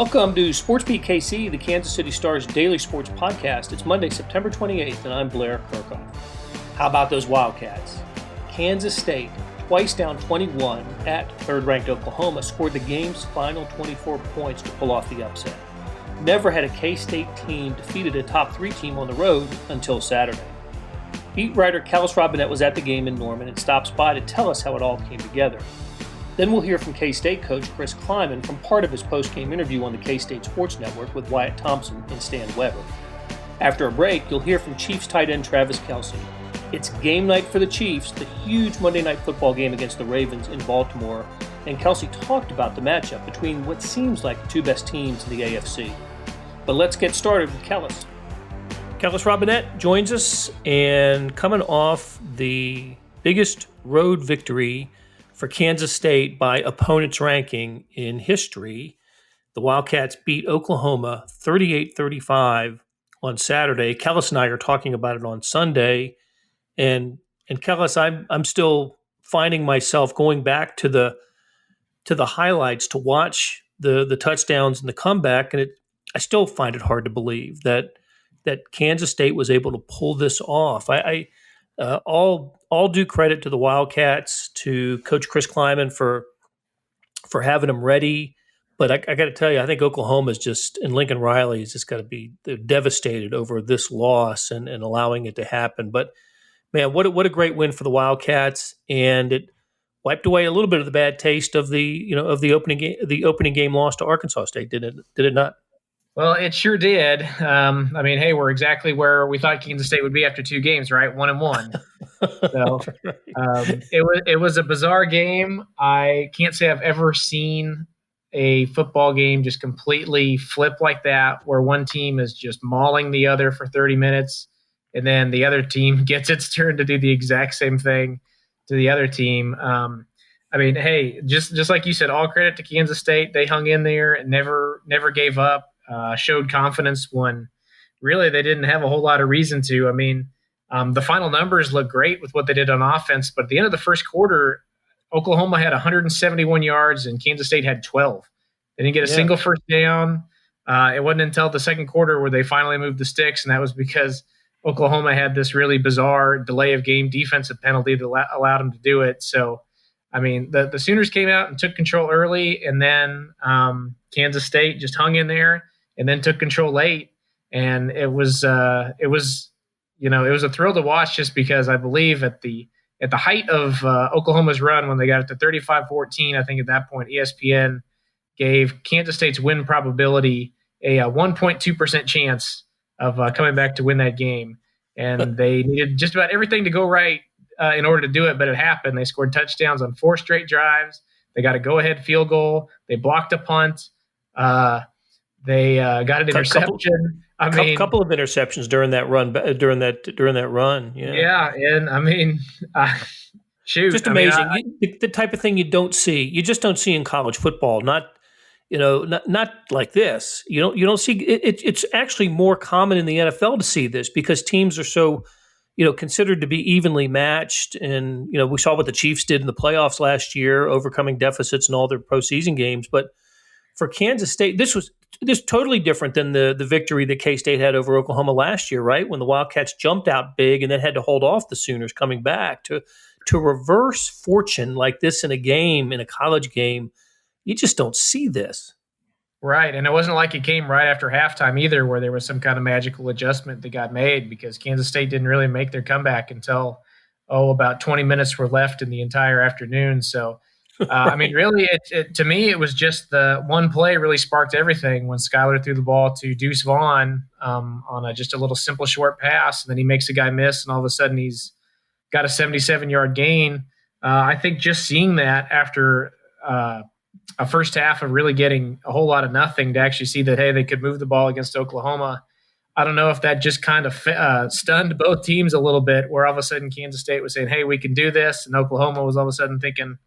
Welcome to SportsBeat KC, the Kansas City Star's daily sports podcast. It's Monday, September 28th, and I'm Blair Kirkhoff. How about those Wildcats? Kansas State, twice down 21 at third-ranked Oklahoma, scored the game's final 24 points to pull off the upset. Never had a K-State team defeated a top 3 team on the road until Saturday. Beat writer Kellis Robinett was at the game in Norman and stops by to tell us how it all came together. Then we'll hear from K-State coach Chris Klieman from part of his post-game interview on the K-State Sports Network with Wyatt Thompson and Stan Weber. After a break, you'll hear from Chiefs tight end Travis Kelce. It's game night for the Chiefs, the huge Monday Night Football game against the Ravens in Baltimore, and Kelce talked about the matchup between what seems like the two best teams in the AFC. But let's get started with Kellis. Kellis Robinett joins us, and coming off the biggest road victory for Kansas State by opponent's ranking in history, the Wildcats beat Oklahoma 38-35 on Saturday. Kellis and I are talking about it on Sunday, and Kellis, I'm still finding myself going back to the highlights to watch the touchdowns and the comeback, and I still find it hard to believe that Kansas State was able to pull this off. All due credit to the Wildcats, to Coach Chris Klieman for having them ready. But I got to tell you, I think Oklahoma's just, and Lincoln Riley has just got to be devastated over this loss and allowing it to happen. But man, what a great win for the Wildcats, and it wiped away a little bit of the bad taste of the opening game loss to Arkansas State. Did it not? Well, it sure did. Hey, we're exactly where we thought Kansas State would be after 2 games, right? 1-1. So it was a bizarre game. I can't say I've ever seen a football game just completely flip like that, where one team is just mauling the other for 30 minutes, and then the other team gets its turn to do the exact same thing to the other team. Just like you said, all credit to Kansas State. They hung in there and never gave up. Showed confidence when really they didn't have a whole lot of reason to. The final numbers look great with what they did on offense, but at the end of the first quarter, Oklahoma had 171 yards and Kansas State had 12. They didn't get a single first down. It wasn't until the second quarter where they finally moved the sticks, and that was because Oklahoma had this really bizarre delay of game defensive penalty that allowed them to do it. So, the Sooners came out and took control early, and then Kansas State just hung in there and then took control late. And it was a thrill to watch, just because I believe at the height of Oklahoma's run, when they got it to 35-14, I think at that point ESPN gave Kansas State's win probability a 1.2% chance of coming back to win that game. And they needed just about everything to go right in order to do it, but it happened. They scored touchdowns on 4 straight drives. They got a go-ahead field goal. They blocked a punt. They got an interception. A couple of interceptions during that run. Yeah. And shoot, just amazing. The type of thing you just don't see in college football. Not like this. You don't see it. It's actually more common in the NFL to see this, because teams are so considered to be evenly matched. And we saw what the Chiefs did in the playoffs last year, overcoming deficits in all their postseason games. But for Kansas State, this totally different than the victory that K-State had over Oklahoma last year, right? When the Wildcats jumped out big and then had to hold off the Sooners coming back. To reverse fortune like this in a college game, you just don't see this. Right, and it wasn't like it came right after halftime either, where there was some kind of magical adjustment that got made, because Kansas State didn't really make their comeback until about 20 minutes were left in the entire afternoon. So, really, to me, it was just the one play really sparked everything when Skylar threw the ball to Deuce Vaughn on just a little simple short pass, and then he makes a guy miss, and all of a sudden he's got a 77-yard gain. I think just seeing that after a first half of really getting a whole lot of nothing, to actually see that, hey, they could move the ball against Oklahoma. I don't know if that just kind of stunned both teams a little bit, where all of a sudden Kansas State was saying, hey, we can do this, and Oklahoma was all of a sudden thinking,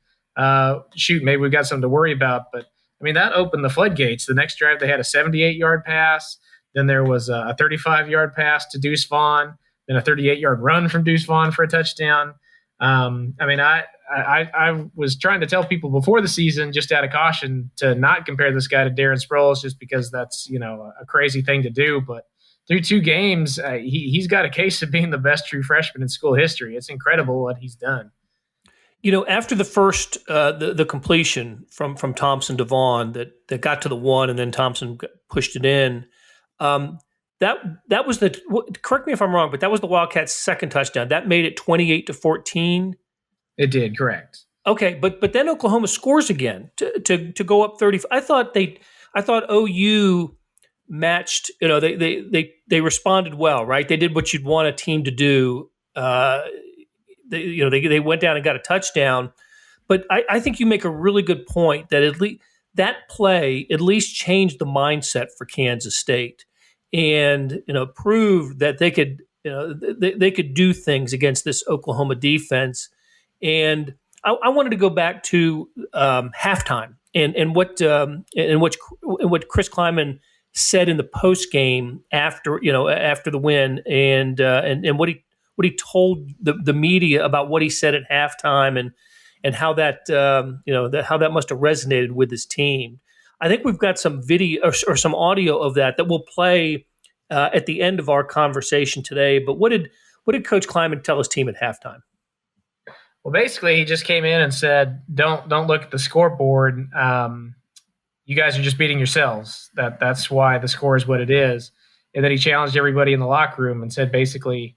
shoot, maybe we've got something to worry about. But, that opened the floodgates. The next drive, they had a 78-yard pass. Then there was a 35-yard pass to Deuce Vaughn, then a 38-yard run from Deuce Vaughn for a touchdown. I was trying to tell people before the season, just out of caution, to not compare this guy to Darren Sproles, just because that's, a crazy thing to do. But through 2 games, he's got a case of being the best true freshman in school history. It's incredible what he's done. After the first the completion from Thompson to Vaughn that got to the 1 and then Thompson pushed it in, that was correct me if I'm wrong, but that was the Wildcats' second touchdown. That made it 28-14. It did, correct. Okay, but then Oklahoma scores again to go up 30. I thought OU matched. They responded well, right? They did what you'd want a team to do. They went down and got a touchdown. But I think you make a really good point that at least that play at least changed the mindset for Kansas State, and proved that they could they could do things against this Oklahoma defense. And I wanted to go back to halftime and what Chris Kleiman said in the post game after the win, and what he told the media about what he said at halftime and how that how that must have resonated with his team. I think we've got some video or some audio of that we'll play at the end of our conversation today. But what did Coach Kleiman tell his team at halftime? Well, basically, he just came in and said, "Don't look at the scoreboard. You guys are just beating yourselves. That's why the score is what it is." And then he challenged everybody in the locker room and said, basically,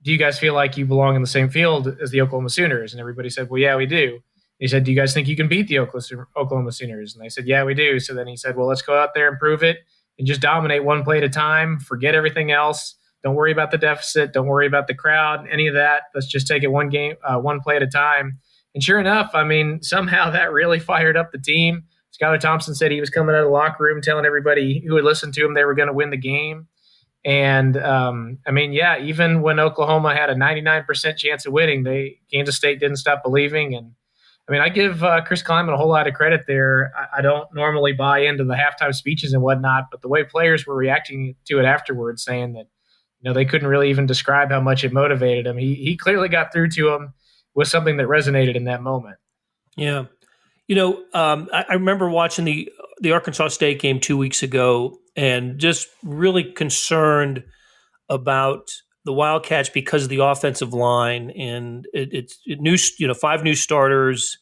"Do you guys feel like you belong in the same field as the Oklahoma Sooners?" And everybody said, "Well, yeah, we do." He said, "Do you guys think you can beat the Oklahoma Sooners?" And they said, "Yeah, we do." So then he said, "Well, let's go out there and prove it and just dominate one play at a time. Forget everything else. Don't worry about the deficit. Don't worry about the crowd, any of that. Let's just take it one play at a time." And sure enough, somehow that really fired up the team. Skylar Thompson said he was coming out of the locker room telling everybody who would listen to him they were going to win the game. And, even when Oklahoma had a 99% chance of winning, Kansas State didn't stop believing. And, I give Chris Kleiman a whole lot of credit there. I don't normally buy into the halftime speeches and whatnot, but the way players were reacting to it afterwards, saying that, they couldn't really even describe how much it motivated him. He clearly got through to him with something that resonated in that moment. Yeah. I remember watching the Arkansas State game 2 weeks ago and just really concerned about the Wildcats because of the offensive line, and it's 5 new starters.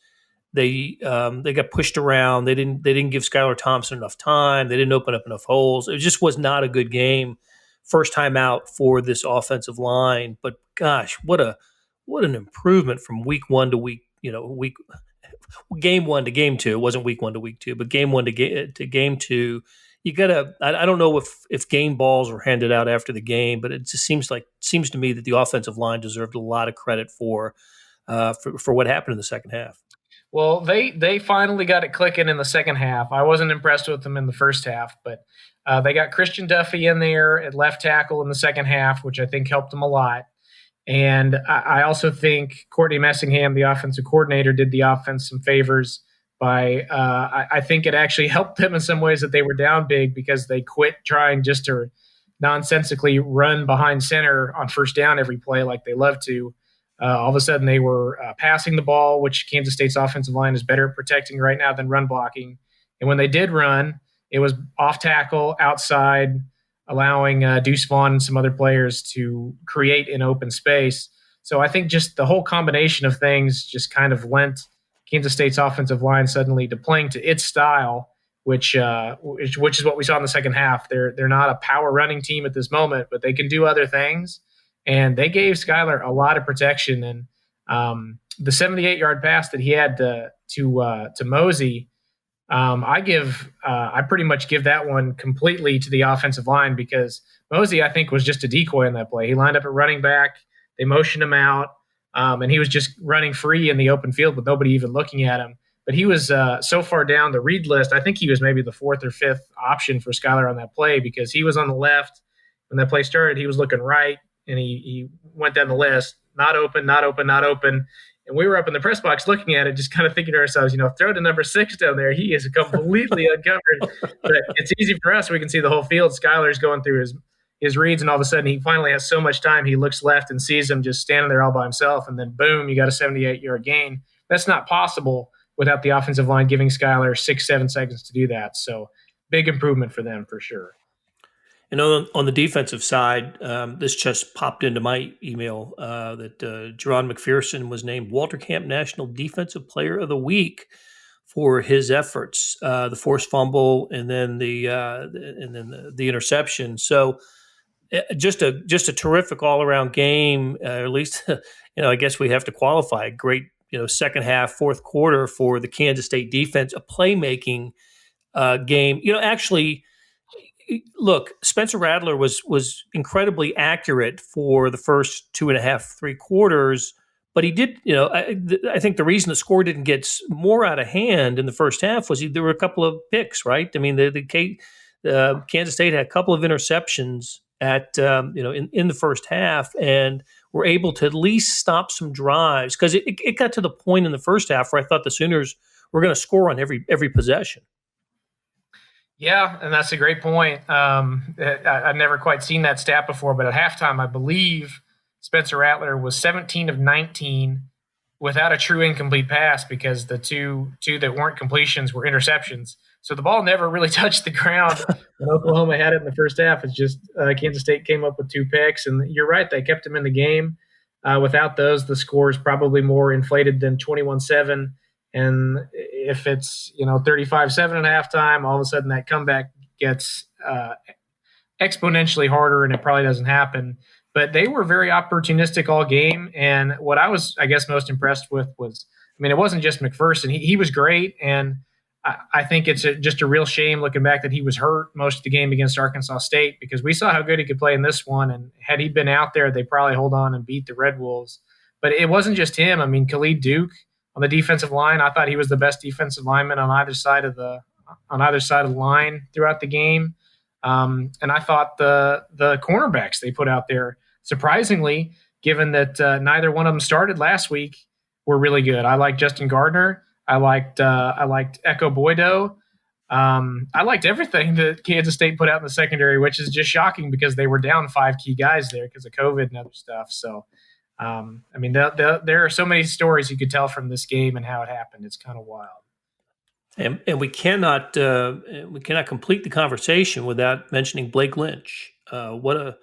They got pushed around. They didn't give Skylar Thompson enough time. They didn't open up enough holes. It just was not a good game. First time out for this offensive line, but gosh, what an improvement from week 1 to game 1 to game 2. It wasn't week 1 to week 2, but game 1 to game 2. You gotta. I don't know if game balls were handed out after the game, but it just seems to me that the offensive line deserved a lot of credit for what happened in the second half. Well, they finally got it clicking in the second half. I wasn't impressed with them in the first half, but they got Christian Duffy in there at left tackle in the second half, which I think helped them a lot. And I also think Courtney Messingham, the offensive coordinator, did the offense some favors by I think it actually helped them in some ways that they were down big because they quit trying just to nonsensically run behind center on first down every play like they love to. All of a sudden they were passing the ball, which Kansas State's offensive line is better at protecting right now than run blocking. And when they did run, it was off tackle, outside, allowing Deuce Vaughn and some other players to create an open space. So I think just the whole combination of things just kind of lent Kansas State's offensive line suddenly to playing to its style, which is what we saw in the second half. They're not a power running team at this moment, but they can do other things. And they gave Skylar a lot of protection. And the 78-yard pass that he had to Mosey, I pretty much give that one completely to the offensive line because Mosey, I think, was just a decoy in that play. He lined up at running back. They motioned him out, and he was just running free in the open field with nobody even looking at him. But he was so far down the read list, I think he was maybe the 4th or 5th option for Skylar on that play because he was on the left. When that play started, he was looking right, and he went down the list, not open, not open, not open. And we were up in the press box looking at it, just kind of thinking to ourselves, throw to number 6 down there. He is completely uncovered. But it's easy for us. We can see the whole field. Skylar's going through his reads, and all of a sudden he finally has so much time. He looks left and sees him just standing there all by himself. And then, boom, you got a 78-yard gain. that's not possible without the offensive line giving Skyler 6-7 seconds to do that. So big improvement for them for sure. And on the defensive side, this just popped into my email that Jeron Mcpherson was named Walter Camp National Defensive Player of the Week for his efforts, the forced fumble, and then the interception. So just a terrific all around game. At least I guess we have to qualify. Great second half, fourth quarter for the Kansas State defense, a playmaking game. Actually. Look, Spencer Rattler was incredibly accurate for the first 2.5, 3 quarters, but he did. I think the reason the score didn't get more out of hand in the first half was there were a couple of picks, right? I mean, Kansas State had a couple of interceptions at in the first half, and were able to at least stop some drives because it got to the point in the first half where I thought the Sooners were going to score on every possession. Yeah, and that's a great point. I've never quite seen that stat before, but at halftime, I believe Spencer Rattler was 17 of 19 without a true incomplete pass because the two that weren't completions were interceptions. So the ball never really touched the ground when Oklahoma had it in the first half. It's just Kansas State came up with 2 picks, and you're right, they kept them in the game. Without those, the score is probably more inflated than 21-7. And if it's 35-7 at halftime, all of a sudden that comeback gets exponentially harder, and it probably doesn't happen. But they were very opportunistic all game. And what I was, I guess, most impressed with was, it wasn't just Mcpherson. He was great, and I think it's just a real shame looking back that he was hurt most of the game against Arkansas State because we saw how good he could play in this one. And had he been out there, they probably hold on and beat the Red Wolves. But it wasn't just him. Khalid Duke on the defensive line, I thought he was the best defensive lineman on either side of the line throughout the game. And I thought the cornerbacks they put out there, surprisingly, given that neither one of them started last week, were really good. I liked Justin Gardner. I liked Echo Boydo. I liked everything that Kansas State put out in the secondary, which is just shocking because they were down 5 key guys there because of COVID and other stuff. So. There are so many stories you could tell from this game and how it happened. It's kind of wild. And we cannot complete the conversation without mentioning Blake Lynch. What a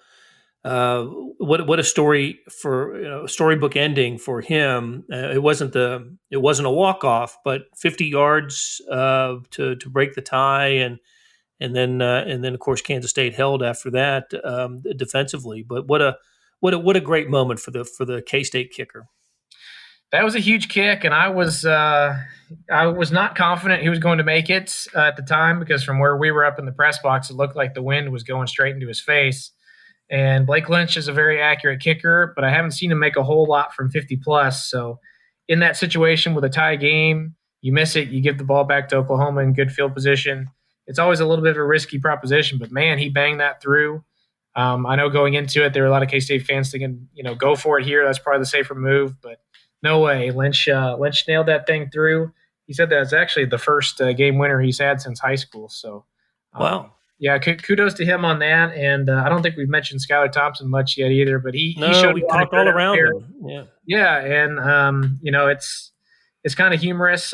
story for storybook ending for him. It wasn't a walk-off, but 50 yards to break the tie, and then of course Kansas State held after that defensively. But what a great moment for the K-State kicker. That was a huge kick, and I was not confident he was going to make it at the time because from where we were up in the press box, it looked like the wind was going straight into his face. And Blake Lynch is a very accurate kicker, but I haven't seen him make a whole lot from 50-plus. So in that situation with a tie game, you miss it, you give the ball back to Oklahoma in good field position. It's always a little bit of a risky proposition, but, man, he banged that through. I know going into it, there were a lot of K-State fans thinking, go for it here. That's probably the safer move, but no way. Lynch nailed that thing through. He said that's actually the first game winner he's had since high school. So, wow. Yeah, kudos to him on that. And I don't think we've mentioned Skyler Thompson much yet either, but he showed we talked all around him. Yeah, and it's kind of humorous.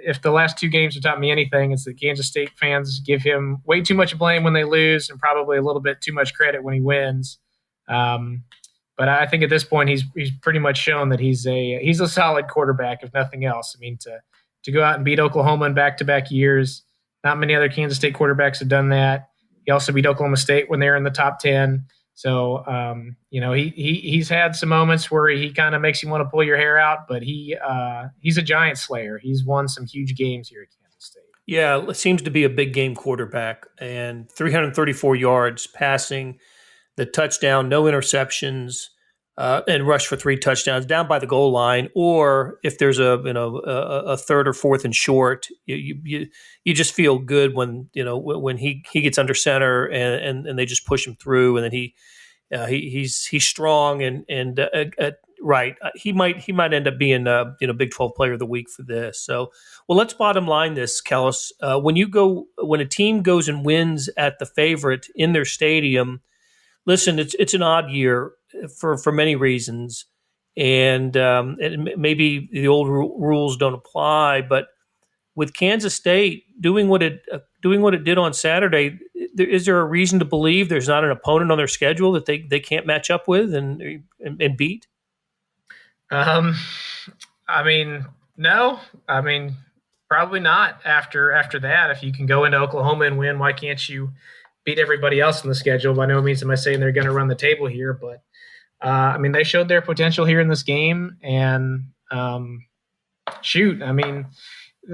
If the last 2 games have taught me anything, it's that Kansas State fans give him way too much blame when they lose and probably a little bit too much credit when he wins. But I think at this point he's pretty much shown that he's a solid quarterback, if nothing else. To go out and beat Oklahoma in back-to-back years, not many other Kansas State quarterbacks have done that. He also beat Oklahoma State when they were in the top 10. So, he's had some moments where he kind of makes you want to pull your hair out, but he's a giant slayer. He's won some huge games here at Kansas State. Yeah, it seems to be a big game quarterback, and 334 yards passing, the touchdown, no interceptions, and rushed for 3 touchdowns down by the goal line. Or if there's a third or fourth and short, you just feel good when he gets under center and they just push him through, and then he's strong and right. He might end up being Big 12 Player of the Week for this. So, well, let's bottom line this, Kellis. When a team goes and wins at the favorite in their stadium, listen, it's an odd year for many reasons. and maybe the old rules don't apply. But with Kansas State doing what it did on Saturday, is there a reason to believe there's not an opponent on their schedule that they can't match up with and beat? I mean, no. I mean, probably not after that. If you can go into Oklahoma and win, why can't you beat everybody else on the schedule? By no means am I saying they're going to run the table here, but I mean, they showed their potential here in this game. And I mean,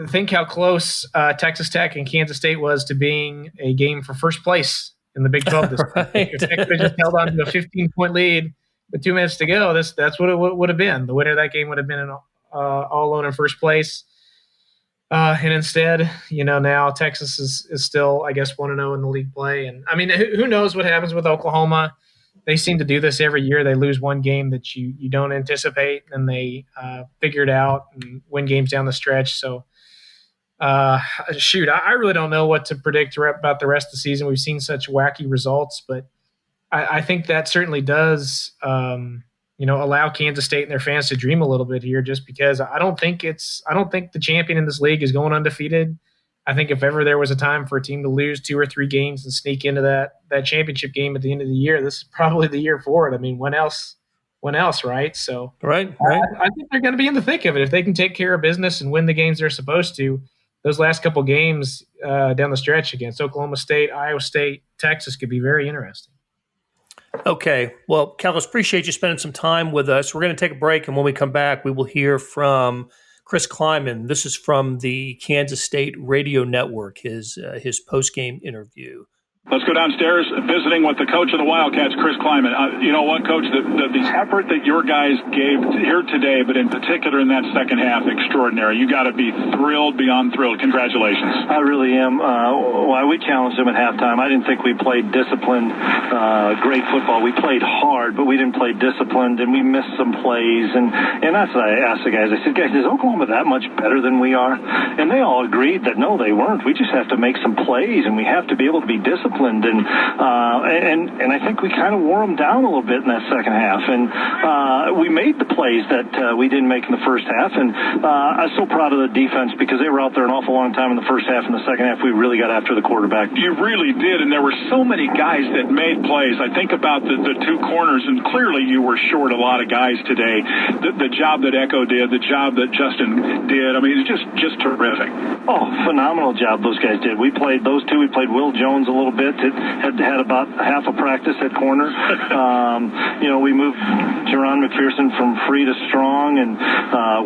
think how close Texas Tech and Kansas State was to being a game for first place in the Big 12 this right. week. If Tech just held on to a 15-point lead with 2 minutes to go, that's what it would have been. The winner of that game would have been all alone in first place. And instead, now Texas is still, I guess, 1-0 in the league play. And I mean, who knows what happens with Oklahoma? They seem to do this every year. They lose one game that you don't anticipate, and they figure it out and win games down the stretch. So, I really don't know what to predict about the rest of the season. We've seen such wacky results, but I think that certainly does, allow Kansas State and their fans to dream a little bit here, just because I don't think the champion in this league is going undefeated. I think if ever there was a time for a team to lose 2 or 3 games and sneak into that championship game at the end of the year, this is probably the year for it. I mean, when else, right? So right. I think they're going to be in the thick of it. If they can take care of business and win the games they're supposed to, those last couple games down the stretch against Oklahoma State, Iowa State, Texas could be very interesting. Okay. Well, Kellis, appreciate you spending some time with us. We're going to take a break, and when we come back, we will hear from Chris Kleiman. This is from the Kansas State Radio Network, his post-game interview. Let's go downstairs, visiting with the coach of the Wildcats, Chris Kleiman. You know what, Coach? The effort that your guys gave here today, but in particular in that second half, extraordinary. You got to be thrilled beyond thrilled. Congratulations. I really am. We challenged them at halftime. I didn't think we played disciplined, great football. We played hard, but we didn't play disciplined, and we missed some plays. And that's what I asked the guys. I said, guys, is Oklahoma that much better than we are? And they all agreed that, no, they weren't. We just have to make some plays, and we have to be able to be disciplined. And I think we kind of wore them down a little bit in that second half. And we made the plays that we didn't make in the first half. And I'm so proud of the defense because they were out there an awful long time in the first half. In the second half, we really got after the quarterback. You really did, and there were so many guys that made plays. I think about the 2 corners, and clearly you were short a lot of guys today. The job that Echo did, the job that Justin did, I mean, it's just terrific. Oh, phenomenal job those guys did. We played those 2. We played Will Jones a little bit. Had about half a practice at corner. We moved Jeron Mcpherson from free to strong, and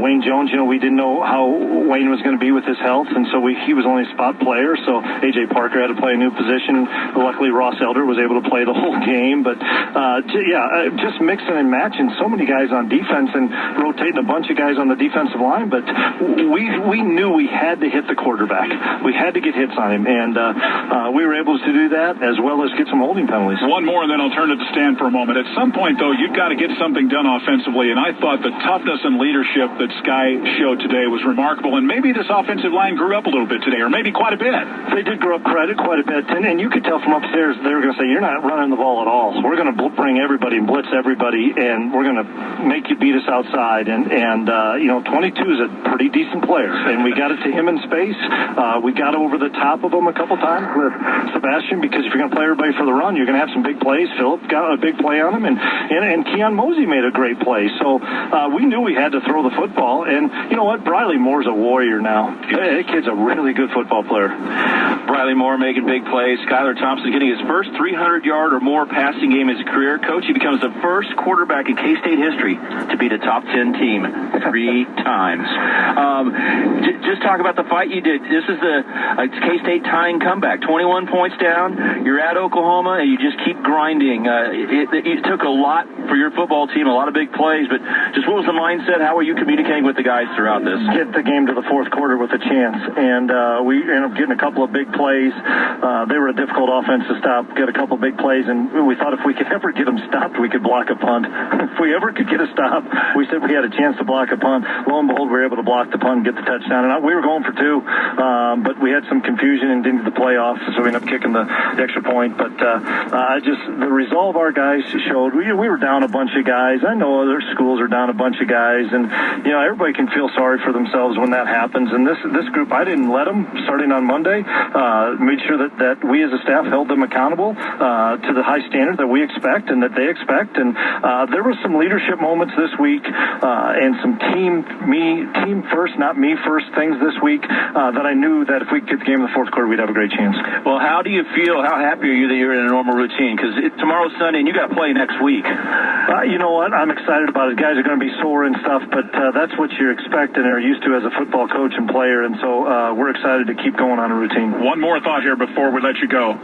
Wayne Jones, we didn't know how Wayne was going to be with his health, and so he was only a spot player, so A.J. Parker had to play a new position. Luckily, Ross Elder was able to play the whole game, but just mixing and matching so many guys on defense and rotating a bunch of guys on the defensive line, but we knew we had to hit the quarterback. We had to get hits on him, and we were able to do that, as well as get some holding penalties. One more, and then I'll turn it to Stan for a moment. At some point, though, you've got to get something done offensively, and I thought the toughness and leadership that Sky showed today was remarkable, and maybe this offensive line grew up a little bit today, or maybe quite a bit. They did grow up quite a bit, and you could tell from upstairs they were going to say, you're not running the ball at all. We're going to bring everybody and blitz everybody, and we're going to make you beat us outside. And 22 is a pretty decent player, and we got it to him in space. We got over the top of him a couple times with Sebastian, because if you're going to play everybody for the run, you're going to have some big plays. Phillip got a big play on him, and Keon Mosey made a great play. So we knew we had to throw the football, and you know what? Briley Moore's a warrior now. That kid's a really good football player. Briley Moore making big plays. Skylar Thompson getting his first 300-yard or more passing game in his career. Coach, he becomes the first quarterback in K-State history to beat a top 10 team 3 times. Just talk about the fight you did. This is the K-State tying comeback. 21 points down. You're at Oklahoma, and you just keep grinding. It took a lot for your football team, a lot of big plays, but just what was the mindset? How were you communicating with the guys throughout this? Get the game to the fourth quarter with a chance, and we ended up getting a couple of big plays. They were a difficult offense to stop, get a couple of big plays, and we thought if we could ever get them stopped, we could block a punt. If we ever could get a stop, we said we had a chance to block a punt. Lo and behold, we were able to block the punt and get the touchdown. And we were going for 2, but we had some confusion and didn't get the playoffs, so we ended up kicking the extra point. But just the resolve our guys showed. We were down a bunch of guys. I know other schools are down a bunch of guys, and everybody can feel sorry for themselves when that happens. And this group, I didn't let them starting on Monday. Made sure that we as a staff held them accountable to the high standard that we expect and that they expect. And there were some leadership moments this week and some team first, not me first things this week that I knew that if we get the game in the fourth quarter, we'd have a great chance. Well, how do you feel? How happy are you that you're in a normal routine? Because tomorrow's Sunday and you got to play next week. You know what? I'm excited about it. Guys are going to be sore and stuff, but that's what you expect and are used to as a football coach and player. And so we're excited to keep going on a routine. One more thought here before we let you go.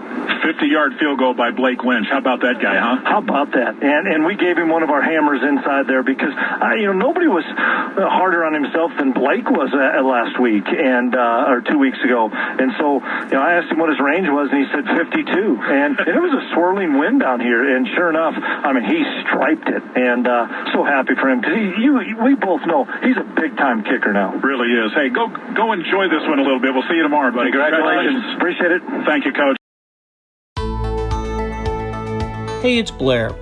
50-yard field goal by Blake Lynch. How about that guy, huh? How about that? And we gave him one of our hammers inside there because, nobody was harder on himself than Blake was last week or 2 weeks ago. And so, I asked him what his range was, and he said 52. And it was a swirling wind down here. And sure enough, he striped it. And so happy for him because we both know he's a big-time kicker now. Really is. Hey, go enjoy this one a little bit. We'll see you tomorrow, buddy. Congratulations. Appreciate it. Thank you, Coach. Hey, it's Blair.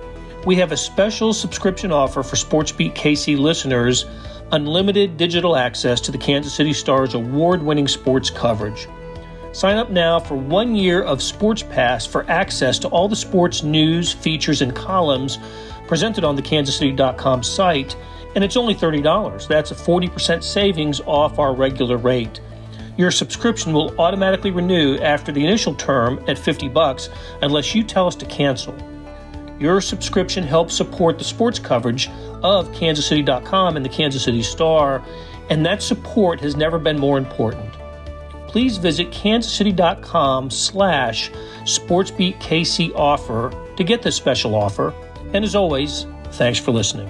We have a special subscription offer for SportsBeat KC listeners, unlimited digital access to the Kansas City Star's award-winning sports coverage. Sign up now for 1 year of Sports Pass for access to all the sports news, features, and columns presented on the kansascity.com site, and it's only $30. That's a 40% savings off our regular rate. Your subscription will automatically renew after the initial term at $50 unless you tell us to cancel. Your subscription helps support the sports coverage of kansascity.com and the Kansas City Star, and that support has never been more important. Please visit kansascity.com/SportsBeatKC offer to get this special offer. And as always, thanks for listening.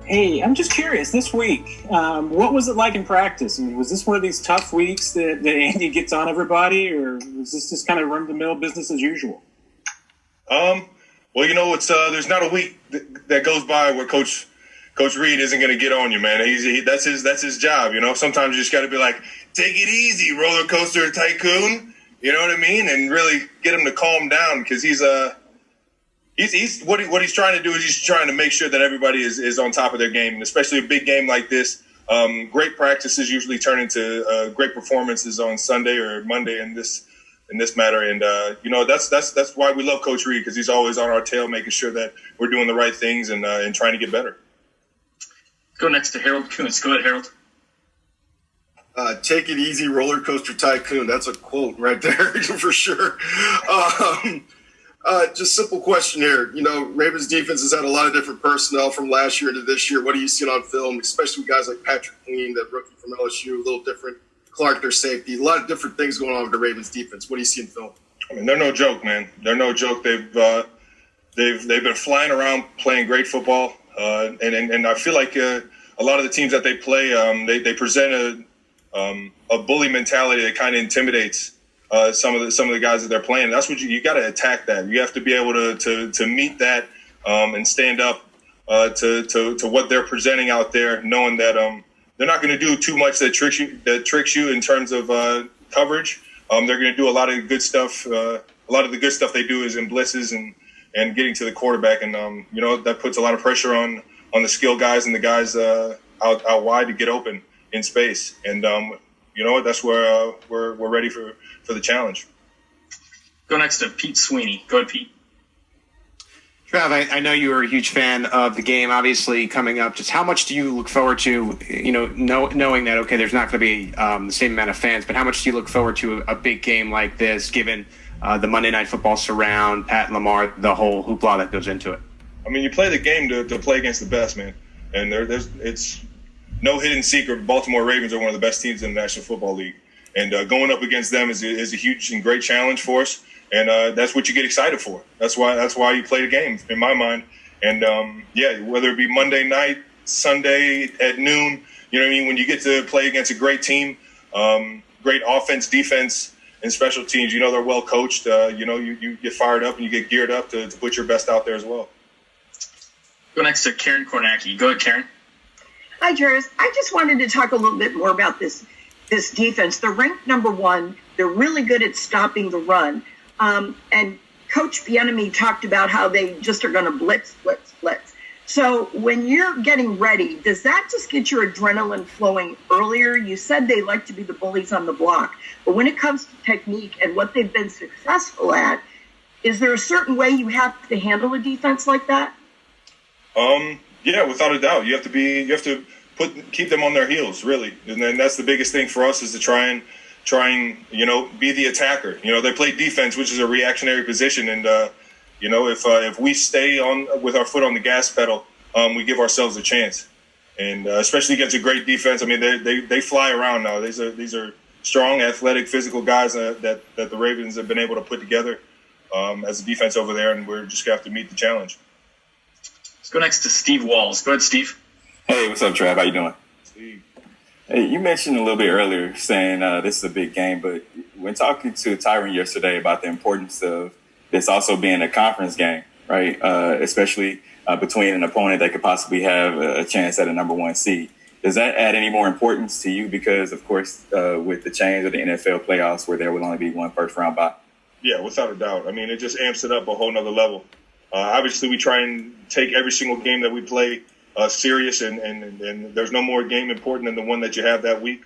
Hey, I'm just curious, this week, what was it like in practice? Was this one of these tough weeks that Andy gets on everybody, or was this just kind of run-of-the-mill business as usual? Well, it's there's not a week that goes by where Coach Reed isn't going to get on you, man. That's his job. Sometimes you just got to be like, take it easy, roller coaster tycoon. You know what I mean? And really get him to calm down because he's what he's trying to do is he's trying to make sure that everybody is on top of their game, and especially a big game like this. Great practices usually turn into great performances on Sunday or Monday in this matter. And, that's why we love Coach Reed, because he's always on our tail, making sure that we're doing the right things and trying to get better. Go next to Harold Kuntz. Go ahead, Harold. Take it easy, roller coaster tycoon. That's a quote right there for sure. Just simple question here. Ravens defense has had a lot of different personnel from last year to this year. What are you seeing on film, especially with guys like Patrick Queen, that rookie from LSU, a little different. Clark, their safety, a lot of different things going on with the Ravens defense. What do you see in film? They're no joke, man. They're no joke. They've been flying around playing great football, and I feel like a lot of the teams that they play, they present a bully mentality that kind of intimidates some of the guys that they're playing. That's what you got to attack that. You have to be able to meet that and stand up to what they're presenting out there, knowing that they're not going to do too much that tricks you in terms of coverage. They're going to do a lot of good stuff. A lot of the good stuff they do is in blitzes and getting to the quarterback, and that puts a lot of pressure on the skill guys and the guys out wide to get open in space. And that's where we're ready for the challenge. Go next to Pete Sweeney. Go ahead, Pete. Trav, I know you were a huge fan of the game, obviously, coming up. Just how much do you look forward to, knowing that, okay, there's not going to be the same amount of fans, but how much do you look forward to a big game like this, given the Monday Night Football surround, Pat and Lamar, the whole hoopla that goes into it? You play the game to play against the best, man. And it's no hidden secret. Baltimore Ravens are one of the best teams in the National Football League. And going up against them is a huge and great challenge for us. And that's what you get excited for. That's why you play the game, in my mind. And, whether it be Monday night, Sunday at noon, when you get to play against a great team, great offense, defense, and special teams, they're well coached. You get fired up and you get geared up to put your best out there as well. Go next to Karen Kornacki. Go ahead, Karen. Hi, Travis. I just wanted to talk a little bit more about this this defense. They're ranked number 1. They're really good at stopping the run. And Coach Bieniemy talked about how they just are going to blitz. So when you're getting ready, does that just get your adrenaline flowing earlier? You said they like to be the bullies on the block. But when it comes to technique and what they've been successful at, is there a certain way you have to handle a defense like that? Yeah, without a doubt. You have to keep them on their heels, really. And then that's the biggest thing for us is to try and be the attacker. They play defense, which is a reactionary position, and if we stay on with our foot on the gas pedal, we give ourselves a chance. And especially against a great defense. I mean, they fly around now. These are strong, athletic, physical guys that the Ravens have been able to put together as a defense over there, and we're just going to have to meet the challenge. Let's go next to Steve Walls. Go ahead, Steve. Hey, what's up, Trav? How you doing? Steve. Hey, you mentioned a little bit earlier saying this is a big game, but when talking to Tyron yesterday about the importance of this also being a conference game, right, especially between an opponent that could possibly have a chance at a number 1 seed, does that add any more importance to you? Because, of course, with the change of the NFL playoffs where there will only be 1 first-round bye. Yeah, without a doubt. I mean, it just amps it up a whole nother level. Obviously, we try and take every single game that we play serious, and there's no more game important than the one that you have that week,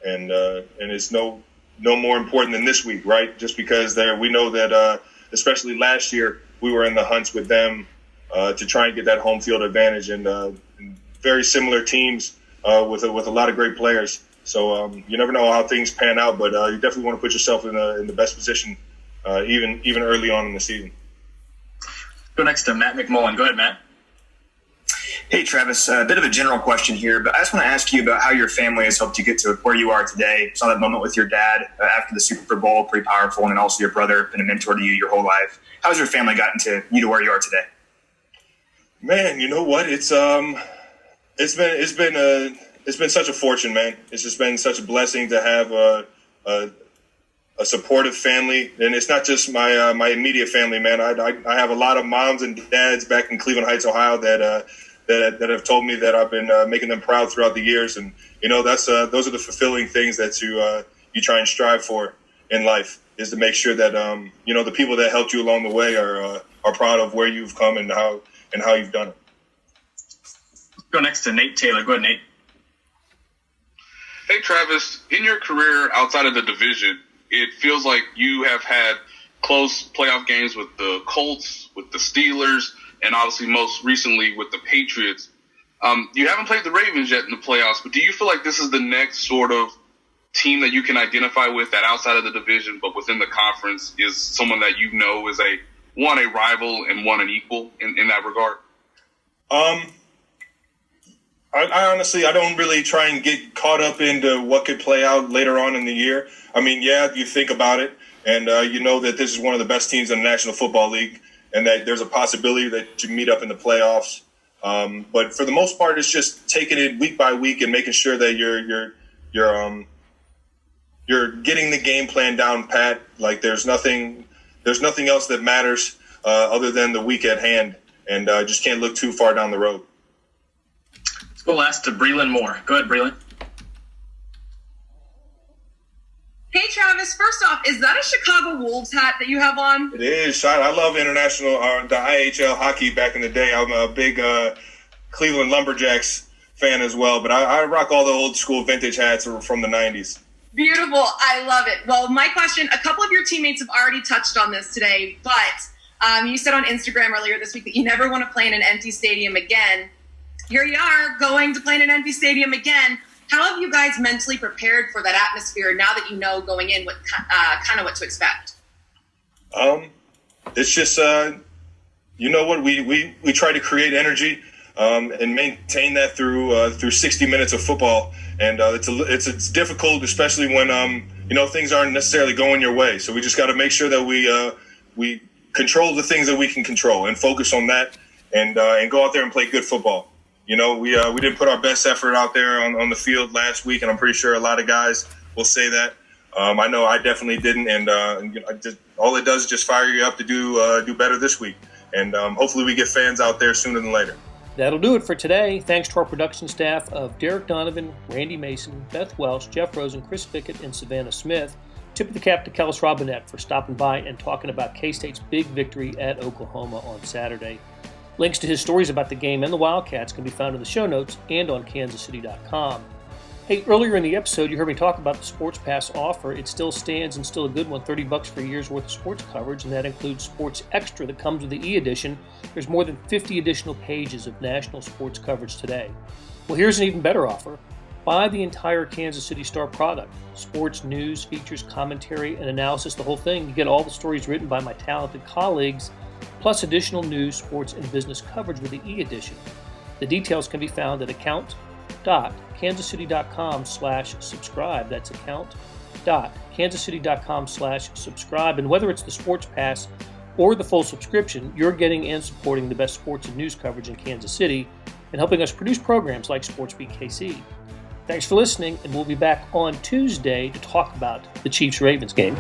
and it's no more important than this week, right? Just because we know that, especially last year, we were in the hunts with them to try and get that home field advantage, and very similar teams with a lot of great players. So you never know how things pan out, but you definitely want to put yourself in the best position, even early on in the season. Go next to Matt McMullen. Go ahead, Matt. Hey, Travis, a bit of a general question here, but I just want to ask you about how your family has helped you get to where you are today. Saw that moment with your dad after the Super Bowl, pretty powerful, and also your brother, been a mentor to you your whole life. How has your family gotten to you to where you are today? Man, you know what? It's been such a fortune, man. It's just been such a blessing to have a supportive family, and it's not just my immediate family, man. I have a lot of moms and dads back in Cleveland Heights, Ohio, that have told me that I've been making them proud throughout the years, and those are the fulfilling things that you try and strive for in life, is to make sure that the people that helped you along the way are proud of where you've come and how you've done it. Go next to Nate Taylor. Go ahead, Nate. Hey, Travis, in your career outside of the division, it feels like you have had close playoff games with the Colts, with the Steelers, and obviously most recently with the Patriots. You haven't played the Ravens yet in the playoffs, but do you feel like this is the next sort of team that you can identify with that outside of the division but within the conference is someone that you know is a rival and an equal in that regard? I honestly, I don't really try and get caught up into what could play out later on in the year. I mean, yeah, you think about it, and you know that this is one of the best teams in the National Football League, and that there's a possibility that you meet up in the playoffs. But for the most part, it's just taking it week by week and making sure that you're getting the game plan down pat. Like there's nothing else that matters other than the week at hand, and just can't look too far down the road. Let's go last to Breland Moore. Go ahead, Breland. Hey, Travis, first off, is that a Chicago Wolves hat that you have on? It is. I love international, the IHL hockey back in the day. I'm a big Cleveland Lumberjacks fan as well, but I rock all the old school vintage hats from the 90s. Beautiful. I love it. Well, my question, a couple of your teammates have already touched on this today, but you said on Instagram earlier this week that you never want to play in an empty stadium again. Here you are going to play in an empty stadium again. How have you guys mentally prepared for that atmosphere now that you know going in what kind of what to expect? It's just you know what, we try to create energy and maintain that through 60 minutes of football, and it's difficult, especially when things aren't necessarily going your way. So we just got to make sure that we control the things that we can control and focus on that, and go out there and play good football. We didn't put our best effort out there on the field last week, and I'm pretty sure a lot of guys will say that. I know I definitely didn't, and all it does is just fire you up to do better this week. And hopefully we get fans out there sooner than later. That'll do it for today. Thanks to our production staff of Derek Donovan, Randy Mason, Beth Welsh, Jeff Rosen, Chris Fickett, and Savannah Smith. Tip of the cap to Kellis Robinett for stopping by and talking about K-State's big victory at Oklahoma on Saturday. Links to his stories about the game and the Wildcats can be found in the show notes and on kansascity.com. Hey, earlier in the episode, you heard me talk about the Sports Pass offer. It still stands and still a good one, $30 for a year's worth of sports coverage, and that includes Sports Extra that comes with the e-edition. There's more than 50 additional pages of national sports coverage today. Well, here's an even better offer. Buy the entire Kansas City Star product. Sports, news, features, commentary, and analysis, the whole thing. You get all the stories written by my talented colleagues, plus additional news, sports, and business coverage with the e-edition. The details can be found at account.kansascity.com/subscribe. That's account.kansascity.com/subscribe. And whether it's the Sports Pass or the full subscription, you're getting and supporting the best sports and news coverage in Kansas City and helping us produce programs like SportsBeat KC. Thanks for listening, and we'll be back on Tuesday to talk about the Chiefs-Ravens game.